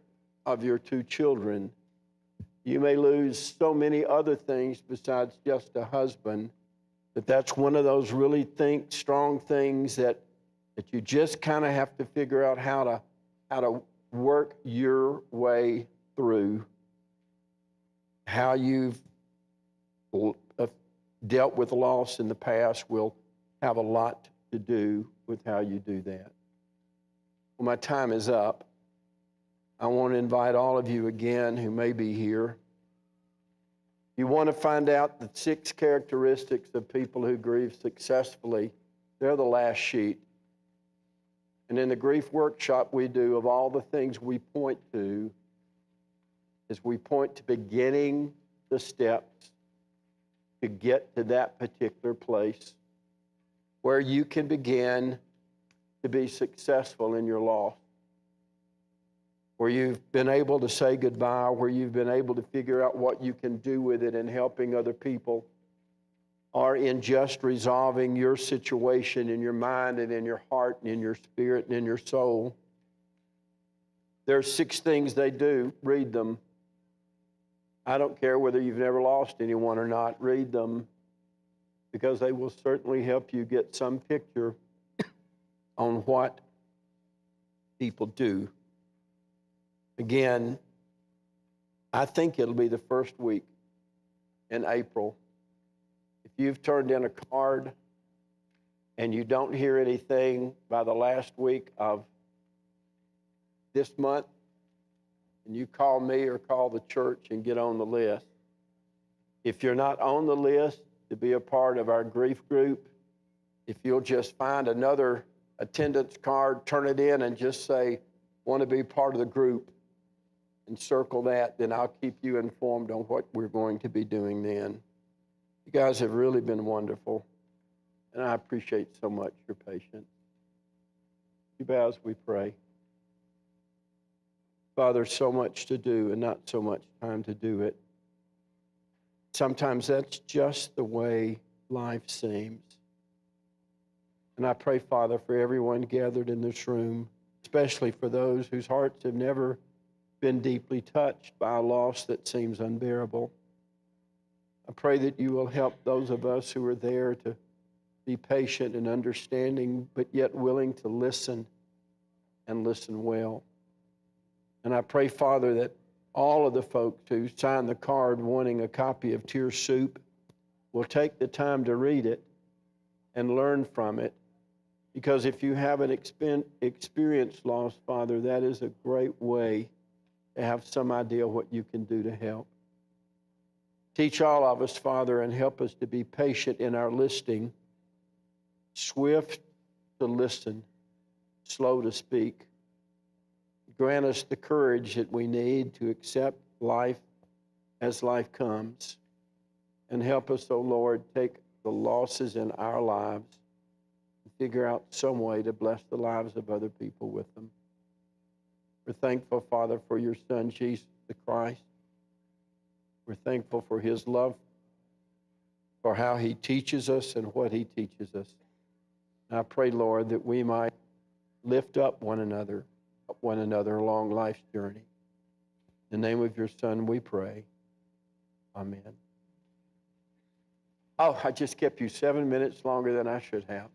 of your 2 children, you may lose so many other things besides just a husband, that's one of those really strong things that you just kind of have to figure out how to work your way through. How you've dealt with loss in the past will have a lot to do with how you do that. Well, my time is up. I want to invite all of you again who may be here. You want to find out the 6 characteristics of people who grieve successfully. They're the last sheet. And in the grief workshop we do, of all the things we point to, is we point to beginning the steps to get to that particular place where you can begin to be successful in your loss, where you've been able to say goodbye, where you've been able to figure out what you can do with it in helping other people, or in just resolving your situation in your mind and in your heart and in your spirit and in your soul. There are 6 things they do. Read them. I don't care whether you've never lost anyone or not. Read them, because they will certainly help you get some picture on what people do. Again, I think it'll be the first week in April. If you've turned in a card and you don't hear anything by the last week of this month, and you call me or call the church and get on the list. If you're not on the list to be a part of our grief group, if you'll just find another attendance card, turn it in and just say, want to be part of the group, and circle that, then I'll keep you informed on what we're going to be doing then. You guys have really been wonderful, and I appreciate so much your patience. You bow as we pray. Father, so much to do and not so much time to do it. Sometimes that's just the way life seems. And I pray, Father, for everyone gathered in this room, especially for those whose hearts have never been deeply touched by a loss that seems unbearable. I pray that you will help those of us who are there to be patient and understanding, but yet willing to listen and listen well. And I pray, Father, that all of the folks who signed the card wanting a copy of Tear Soup will take the time to read it and learn from it. Because if you haven't experienced loss, Father, that is a great way to have some idea what you can do to help. Teach all of us, Father, and help us to be patient in our listening, swift to listen, slow to speak. Grant us the courage that we need to accept life as life comes. And help us, O Lord, take the losses in our lives and figure out some way to bless the lives of other people with them. We're thankful, Father, for your Son, Jesus the Christ. We're thankful for his love for how he teaches us and what he teaches us. And I pray, Lord, that we might lift up one another along life's journey. In the name of your Son, we pray. Amen. Oh, I just kept you 7 minutes longer than I should have.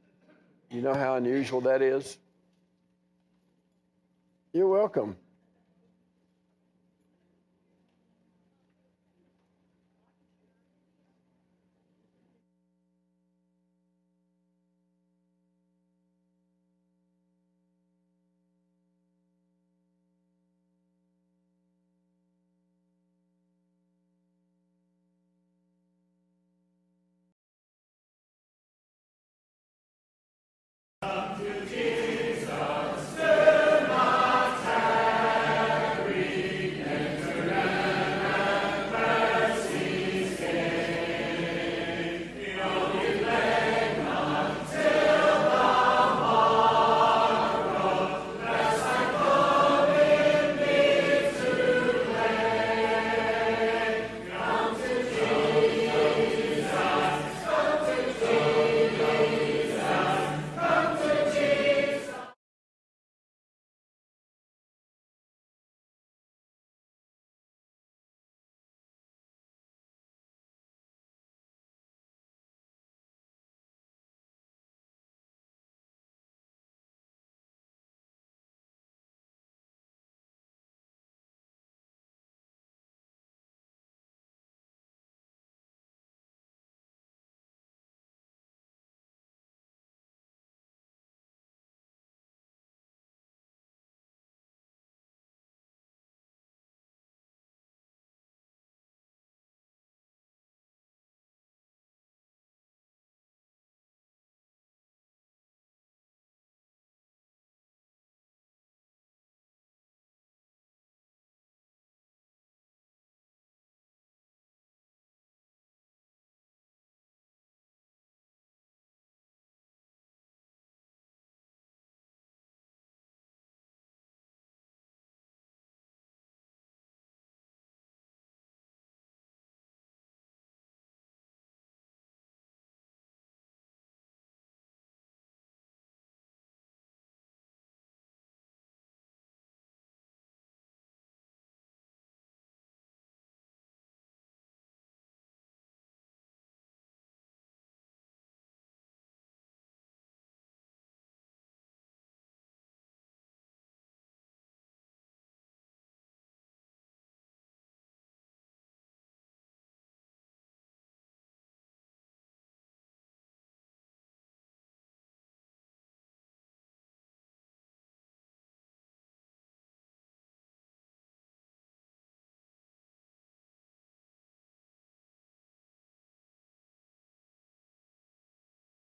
You know how unusual that is? You're welcome.